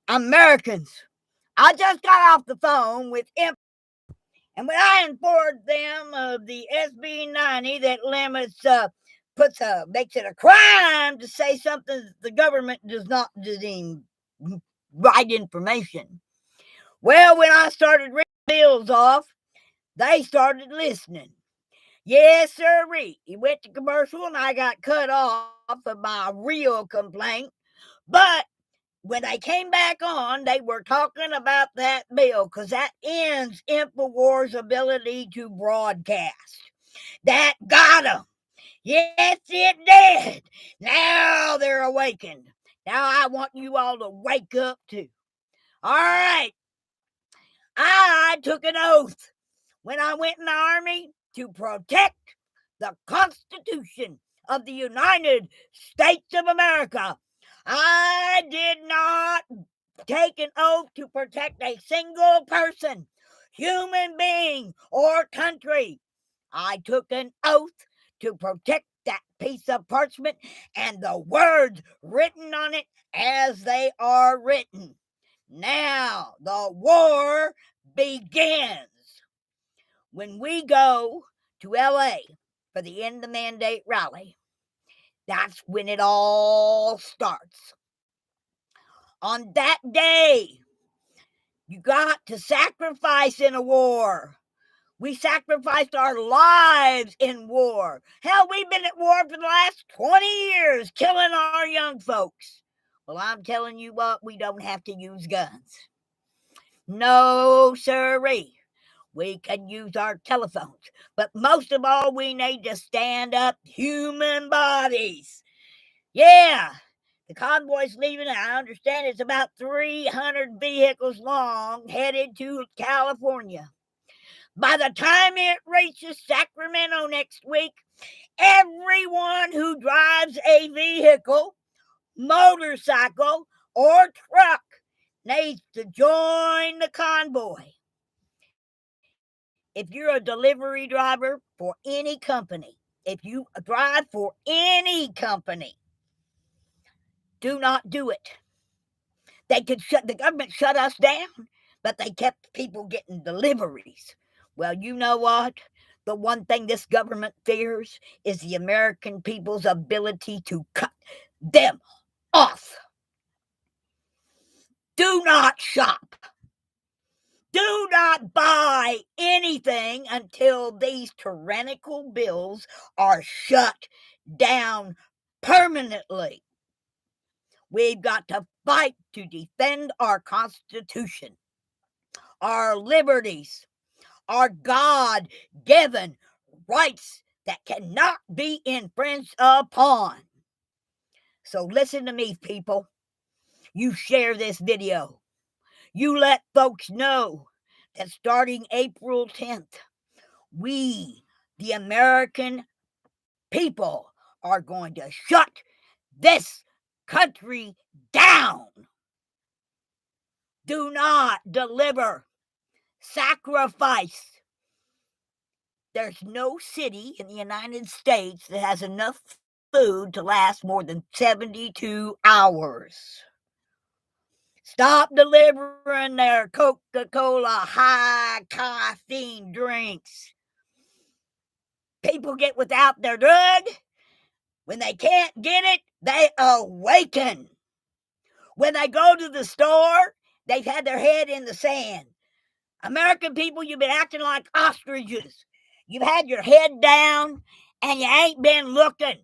Americans. I just got off the phone with and when I informed them of the SB 90 that makes it a crime to say something the government does not deem right information. Well, when I started reading bills off, they started listening. Yes, sirree. He went to commercial and I got cut off of my real complaint. But when they came back on, they were talking about that bill because that ends InfoWars' ability to broadcast. That got them. Yes, it did. Now they're awakened. Now I want you all to wake up too. All right. I took an oath when I went in the Army to protect the Constitution of the United States of America. I did not take an oath to protect a single person, human being, or country. I took an oath to protect that piece of parchment and the words written on it as they are written. Now the war begins. When we go to LA for the End the Mandate rally, that's when it all starts. On that day, you got to sacrifice in a war. We sacrificed our lives in war. Hell, we've been at war for the last 20 years, killing our young folks. Well, I'm telling you what, we don't have to use guns. No, sirree. We can use our telephones. But most of all, we need to stand up human bodies. Yeah, the convoy's leaving. I understand it's about 300 vehicles long headed to California. By the time it reaches Sacramento next week, everyone who drives a vehicle, motorcycle, or truck needs to join the convoy. If you're a delivery driver for any company, if you drive for any company, do not do it. The government shut us down, but they kept people getting deliveries. Well, you know what? The one thing this government fears is the American people's ability to cut them off. Do not shop. Do not buy anything until these tyrannical bills are shut down permanently. We've got to fight to defend our Constitution, our liberties, our God-given rights that cannot be infringed upon. So listen to me, people. You share this video. You let folks know that starting April 10th, we, the American people, are going to shut this country down. Do not deliver. Sacrifice. There's no city in the United States that has enough food to last more than 72 hours. Stop delivering their Coca-Cola high caffeine drinks. People get without their drug. When they can't get it, they awaken. When they go to the store, they've had their head in the sand. American people, you've been acting like ostriches. You've had your head down and you ain't been looking.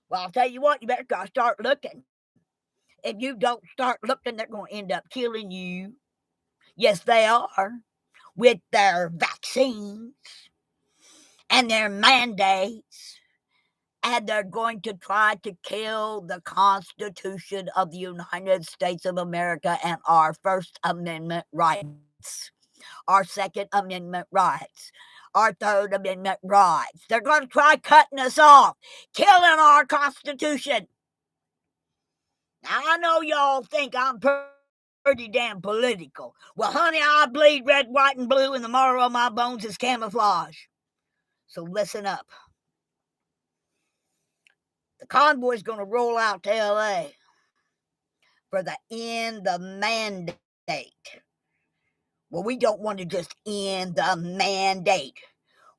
Well, I'll tell you what, you better start looking. If you don't start looking, they're going to end up killing you. Yes, they are. With their vaccines and their mandates. And they're going to try to kill the Constitution of the United States of America and our First Amendment rights, our Second Amendment rights, our Third Amendment rights. They're going to try cutting us off, killing our Constitution. Now, I know y'all think I'm pretty damn political. Well, honey, I bleed red, white, and blue, and the marrow of my bones is camouflage. So listen up. The convoy's going to roll out to LA. for the end the mandate. Well, we don't want to just end the mandate.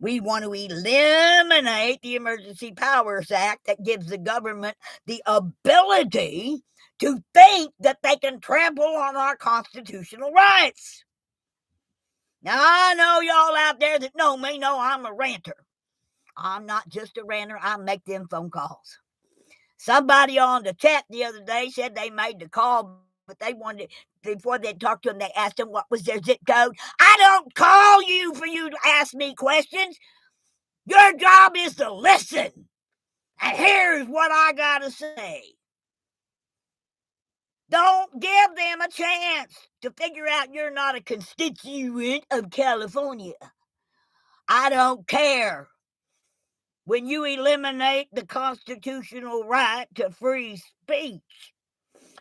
We want to eliminate the Emergency Powers Act that gives the government the ability to think that they can trample on our constitutional rights. Now, I know y'all out there that know me know I'm a ranter. I'm not just a ranter. I make them phone calls. Somebody on the chat the other day said they made the call, but they wanted, before they talked to them, they asked them what was their zip code. I don't call you for you to ask me questions. Your job is to listen. And here's what I got to say. Don't give them a chance to figure out you're not a constituent of California. I don't care. When you eliminate the constitutional right to free speech,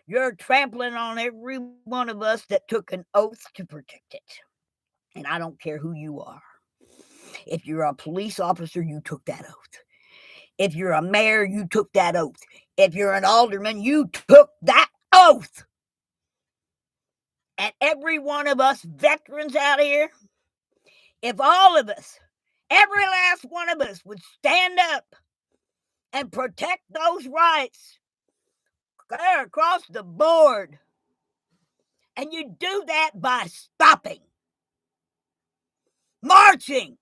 you're trampling on every one of us that took an oath to protect it. And I don't care who you are. If you're a police officer, you took that oath. If you're a mayor, you took that oath. If you're an alderman, you took that oath. And every one of us veterans out here, if all of us, every last one of us would stand up and protect those rights there across the board, and you do that by stopping, marching,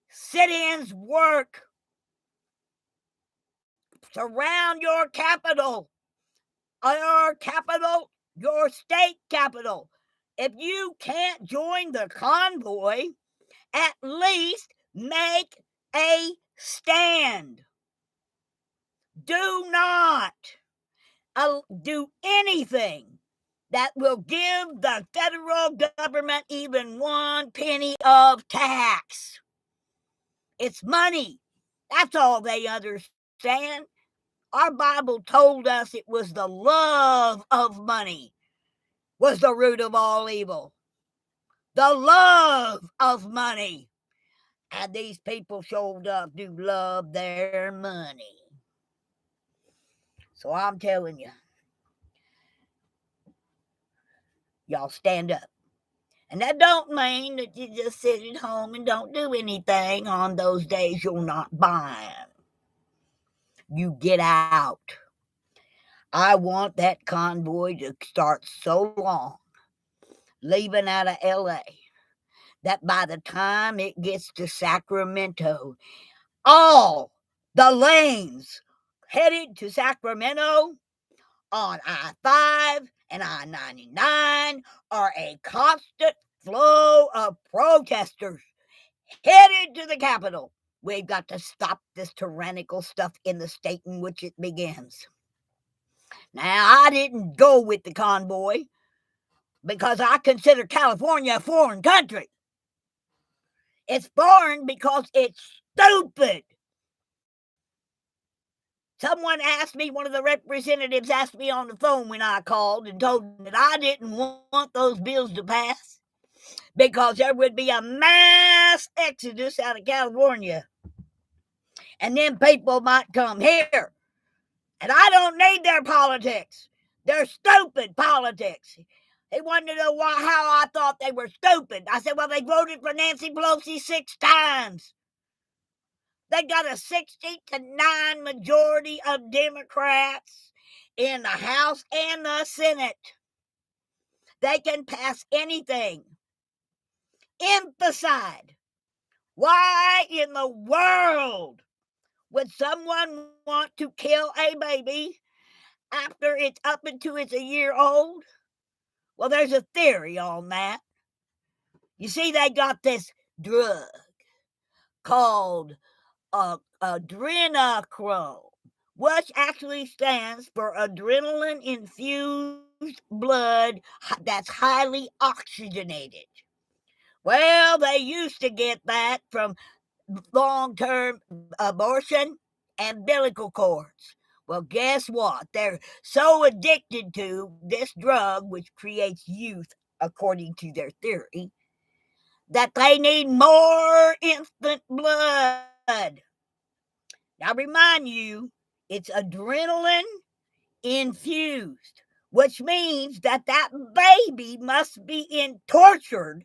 sit-ins work, surround your capital, your state capital. If you can't join the convoy, at least make a stand. Do not do anything that will give the federal government even 1 penny of tax. It's money. That's all they understand. Our Bible told us it was the love of money was the root of all evil. The love of money. And these people showed up to love their money. So I'm telling you, y'all stand up. And that don't mean that you just sit at home and don't do anything on those days you're not buying. You get out. I want that convoy to start so long, leaving out of LA, that by the time it gets to Sacramento, all the lanes headed to Sacramento on I-5 and I-99 are a constant flow of protesters headed to the Capitol. We've got to stop this tyrannical stuff in the state in which it begins. Now, I didn't go with the convoy because I consider California a foreign country. It's foreign because it's stupid. Someone asked me, one of the representatives asked me on the phone when I called and told them that I didn't want those bills to pass because there would be a mass exodus out of California. And then people might come here. And I don't need their politics. They're stupid politics. He wanted to know how I thought they were stupid. I said, well, they voted for Nancy Pelosi 6 times. They got a 60-9 majority of Democrats in the House and the Senate. They can pass anything. Infanticide. Why in the world would someone want to kill a baby after it's up until it's a year old? Well, there's a theory on that. You see, they got this drug called adrenochrome, which actually stands for adrenaline-infused blood that's highly oxygenated. Well, they used to get that from long-term abortion and umbilical cords. Well, guess what? They're so addicted to this drug, which creates youth, according to their theory, that they need more infant blood. Now, remind you, it's adrenaline infused, which means that baby must be tortured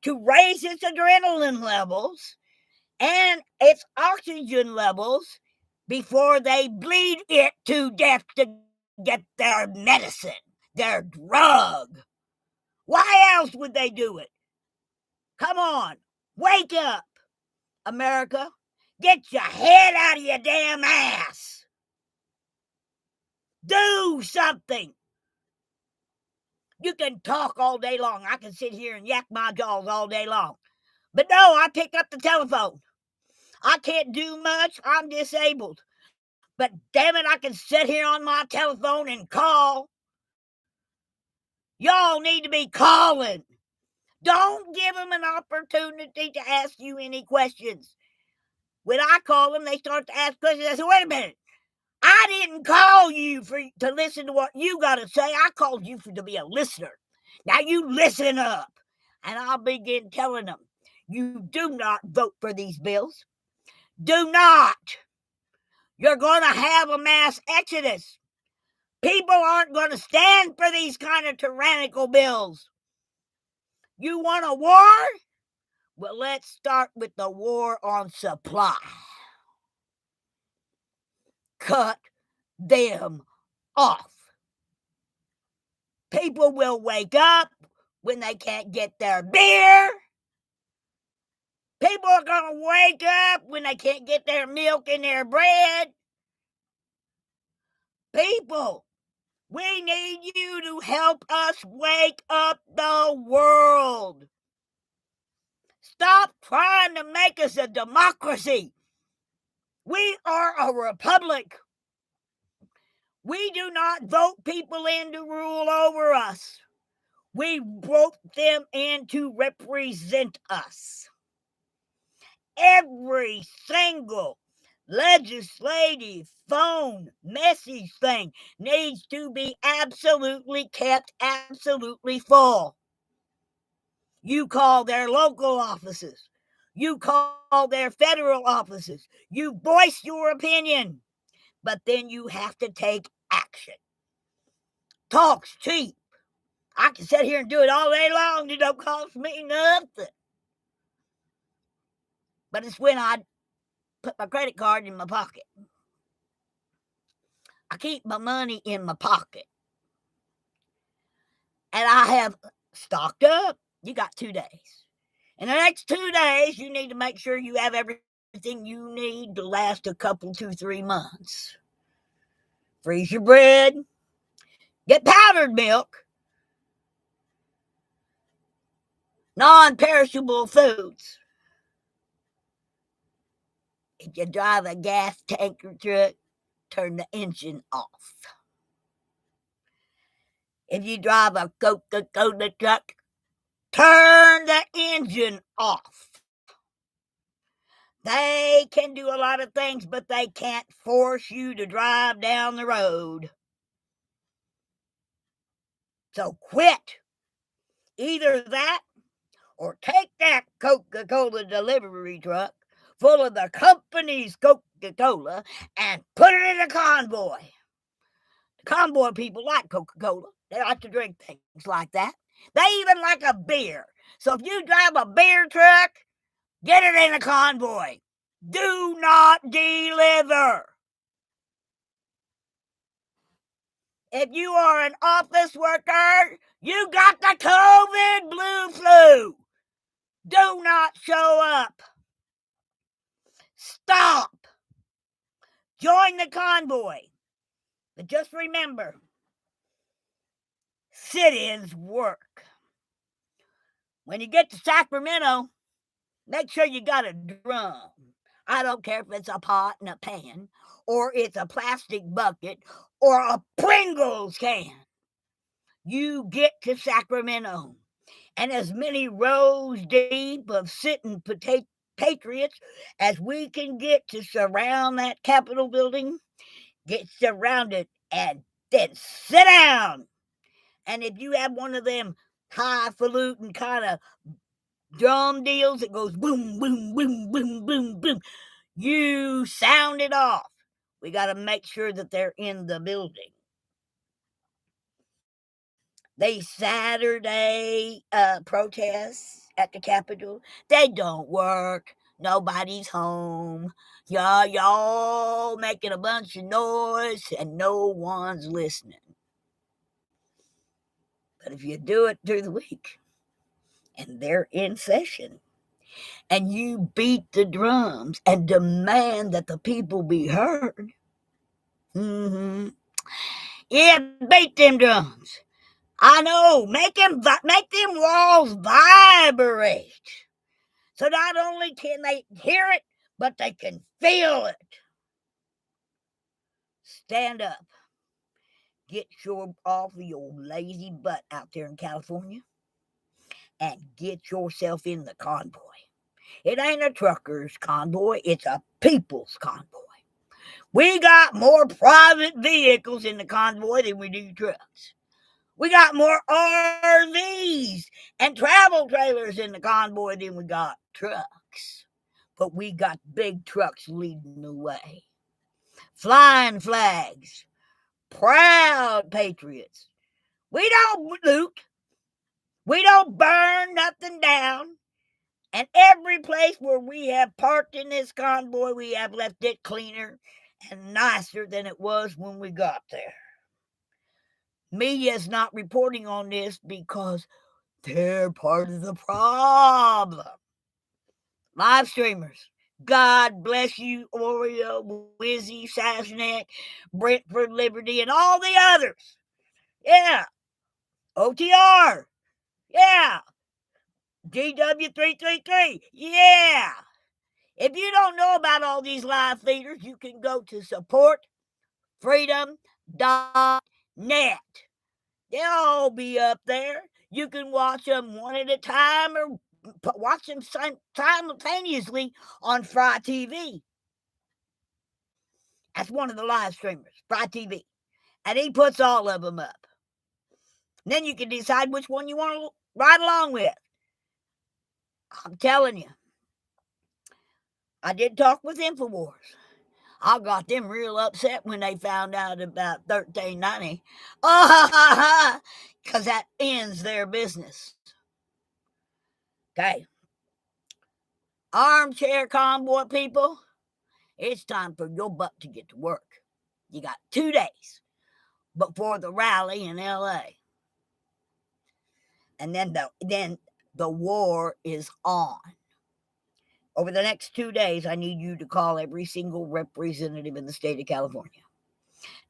to raise its adrenaline levels and its oxygen levels before they bleed it to death to get their medicine, their drug. Why else would they do it? Come on, wake up, America. Get your head out of your damn ass. Do something. You can talk all day long. I can sit here and yak my jaws all day long. But no, I pick up the telephone. I can't do much. I'm disabled. But damn it, I can sit here on my telephone and call. Y'all need to be calling. Don't give them an opportunity to ask you any questions. When I call them, they start to ask questions. I say, wait a minute. I didn't call you to listen to what you got to say. I called you to be a listener. Now you listen up. And I'll begin telling them, you do not vote for these bills. Do not. You're going to have a mass exodus. People aren't going to stand for these kind of tyrannical bills. You want a war? Well, let's start with the war on supply. Cut them off. People will wake up when they can't get their beer. People are going to wake up when they can't get their milk and their bread. People, we need you to help us wake up the world. Stop trying to make us a democracy. We are a republic. We do not vote people in to rule over us. We vote them in to represent us. Every single legislative phone message thing needs to be absolutely kept absolutely full. You call their local offices. You call their federal offices. You voice your opinion, but then you have to take action. Talk's cheap. I can sit here and do it all day long. It don't cost me nothing. But it's when I put my credit card in my pocket. I keep my money in my pocket. And I have stocked up. You got 2 days. In the next 2 days, you need to make sure you have everything you need to last a couple, 2-3 months. Freeze your bread. Get powdered milk. Non-perishable foods. If you drive a gas tanker truck, turn the engine off. If you drive a Coca-Cola truck, turn the engine off. They can do a lot of things, but they can't force you to drive down the road. So quit. Either that or take that Coca-Cola delivery truck full of the company's Coca-Cola and put it in a convoy. The convoy people like Coca-Cola. They like to drink things like that. They even like a beer. So if you drive a beer truck, get it in a convoy. Do not deliver. If you are an office worker, you got the COVID blue flu. Do not show up. Stop. Join the convoy. But just remember, sit-ins work. When you get to Sacramento, make sure you got a drum. I don't care if it's a pot and a pan, or it's a plastic bucket, or a Pringles can. You get to Sacramento, and as many rows deep of sitting patriots as we can get to surround that Capitol building, get surrounded and then sit down. And if you have one of them highfalutin kind of drum deals that goes boom, boom, boom, boom, boom, boom, you sound it off. We got to make sure that they're in the building. These Saturday protests at the Capitol, they don't work. Nobody's home. Y'all making a bunch of noise and no one's listening. But if you do it through the week and they're in session and you beat the drums and demand that the people be heard, yeah, beat them drums. I know, make them walls vibrate. So not only can they hear it, but they can feel it. Stand up. Get off of your lazy butt out there in California and get yourself in the convoy. It ain't a trucker's convoy, it's a people's convoy. We got more private vehicles in the convoy than we do trucks. We got more RVs and travel trailers in the convoy than we got trucks. But we got big trucks leading the way. Flying flags. Proud patriots. We don't loot. We don't burn nothing down. And every place where we have parked in this convoy, we have left it cleaner and nicer than it was when we got there. Media's not reporting on this because they're part of the problem. Live streamers. God bless you, Oreo, Wizzy, Sashnak, Brentford Liberty, and all the others. Yeah. OTR. Yeah. GW333. Yeah. If you don't know about all these live feeders, you can go to supportfreedom.net. They'll all be up there. You can watch them one at a time or watch them simultaneously on Fry TV. That's one of the live streamers, Fry TV. And he puts all of them up. And then you can decide which one you want to ride along with. I'm telling you. I did talk with InfoWars. I got them real upset when they found out about 1390. Because that ends their business. Okay. Armchair convoy people, it's time for your butt to get to work. You got 2 days before the rally in LA. And then the war is on. Over the next 2 days, I need you to call every single representative in the state of California.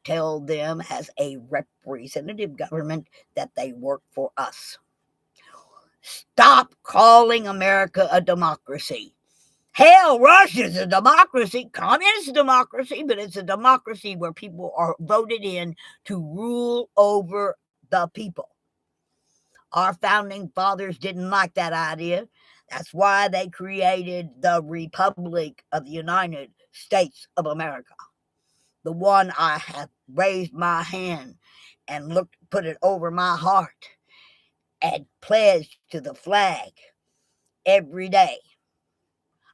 Tell them as a representative government that they work for us. Stop calling America a democracy. Hell, Russia's a democracy, communist democracy, but it's a democracy where people are voted in to rule over the people. Our founding fathers didn't like that idea. That's why they created the Republic of the United States of America. The one I have raised my hand and put it over my heart and pledged to the flag every day.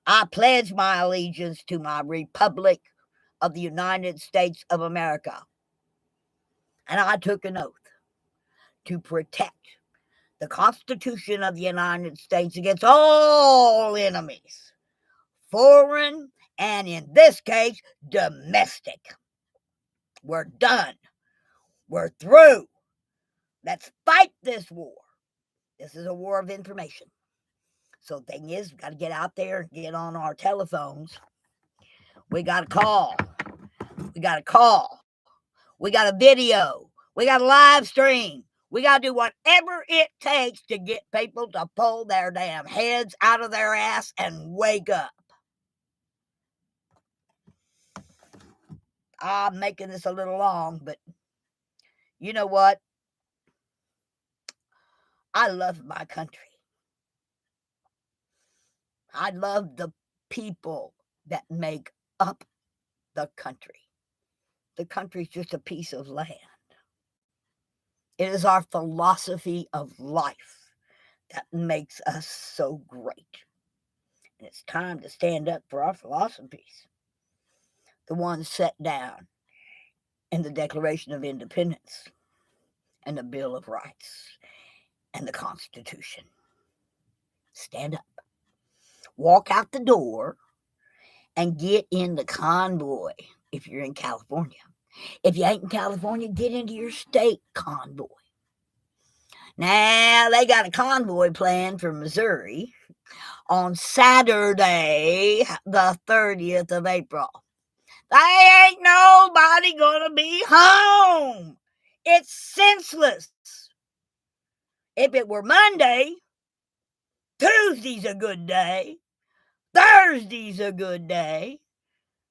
I pledge my allegiance to my Republic of the United States of America. And I took an oath to protect the Constitution of the United States against all enemies, foreign and, in this case, domestic. We're done. We're through. Let's fight this war. This is a war of information. So the thing is, we got to get out there and get on our telephones. We got to call. We got to call. We got a video. We got a live stream. We got to do whatever it takes to get people to pull their damn heads out of their ass and wake up. I'm making this a little long, but you know what? I love my country. I love the people that make up the country. The country's just a piece of land. It is our philosophy of life that makes us so great. And it's time to stand up for our philosophies. The ones set down in the Declaration of Independence and the Bill of Rights and the Constitution. Stand up, walk out the door, and get in the convoy if you're in California. If you ain't in California, get into your state convoy. Now, they got a convoy planned for Missouri on Saturday, the 30th of April. They ain't nobody gonna be home. It's senseless. If it were Monday, Tuesday's a good day. Thursday's a good day.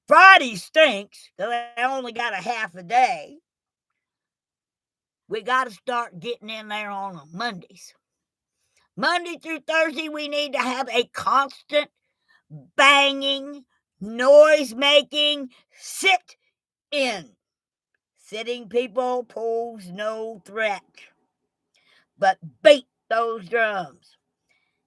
Friday stinks because they only got a half a day. We got to start getting in there on Mondays. Monday through Thursday, we need to have a constant banging, noise-making sit-in. Sitting people pose no threat, but beat those drums.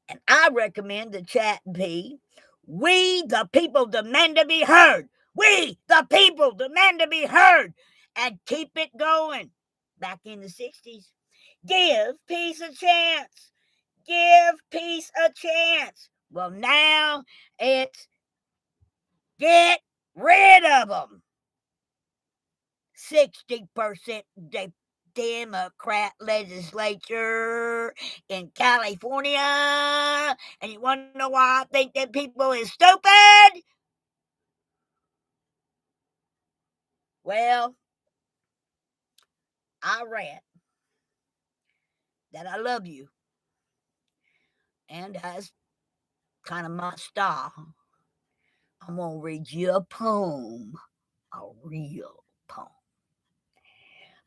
And I recommend the Chat P. We, the people, demand to be heard. We, the people, demand to be heard. And keep it going. Back in the 60s, give peace a chance. Give peace a chance. Well, now it's get rid of them. 60% Democrat legislature in California. And you want to know why I think that people is stupid? Well, I read that I love you. And as kind of my style, I'm going to read you a poem. A real poem.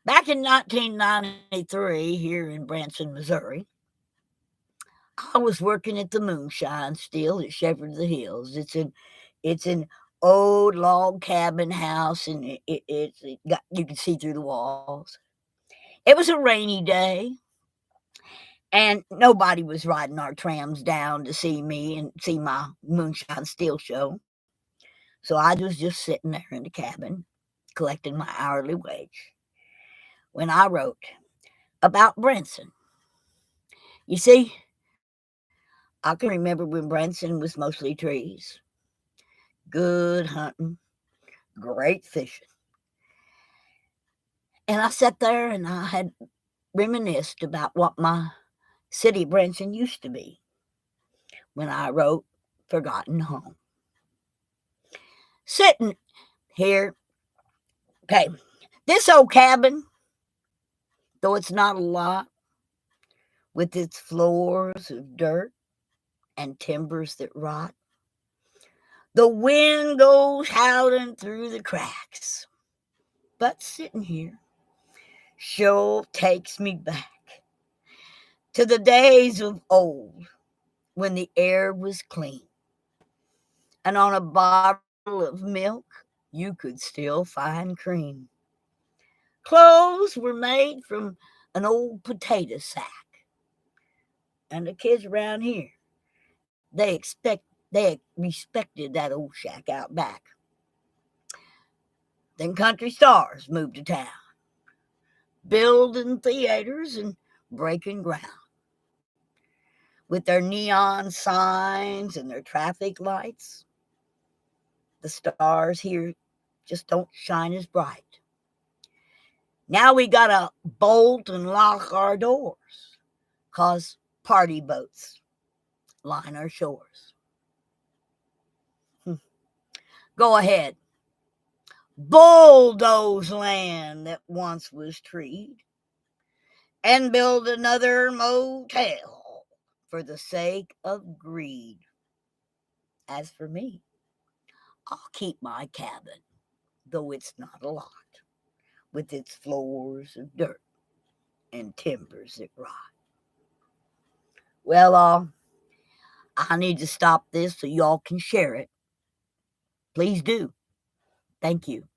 Back in 1993, here in Branson, Missouri, I was working at the Moonshine Still at Shepherd of the Hills. It's an old log cabin house, and it's got, you can see through the walls. It was a rainy day, and nobody was riding our trams down to see me and see my Moonshine Still show. So I was just sitting there in the cabin, collecting my hourly wage, when I wrote about Branson. You see, I can remember when Branson was mostly trees, good hunting, great fishing. And I sat there and I had reminisced about what my city Branson used to be when I wrote Forgotten Home. Sitting here, okay, this old cabin, though it's not a lot, with its floors of dirt and timbers that rot, the wind goes howling through the cracks. But sitting here sure takes me back to the days of old when the air was clean. And on a bottle of milk, you could still find cream. Clothes were made from an old potato sack. And the kids around here, they respected that old shack out back. Then country stars moved to town, building theaters and breaking ground. With their neon signs and their traffic lights, the stars here just don't shine as bright. Now we gotta bolt and lock our doors, 'cause party boats line our shores. Go ahead, bulldoze land that once was treed, and build another motel for the sake of greed. As for me, I'll keep my cabin, though it's not a lot, with its floors of dirt and timbers that rot. Well, I need to stop this so y'all can share it. Please do. Thank you.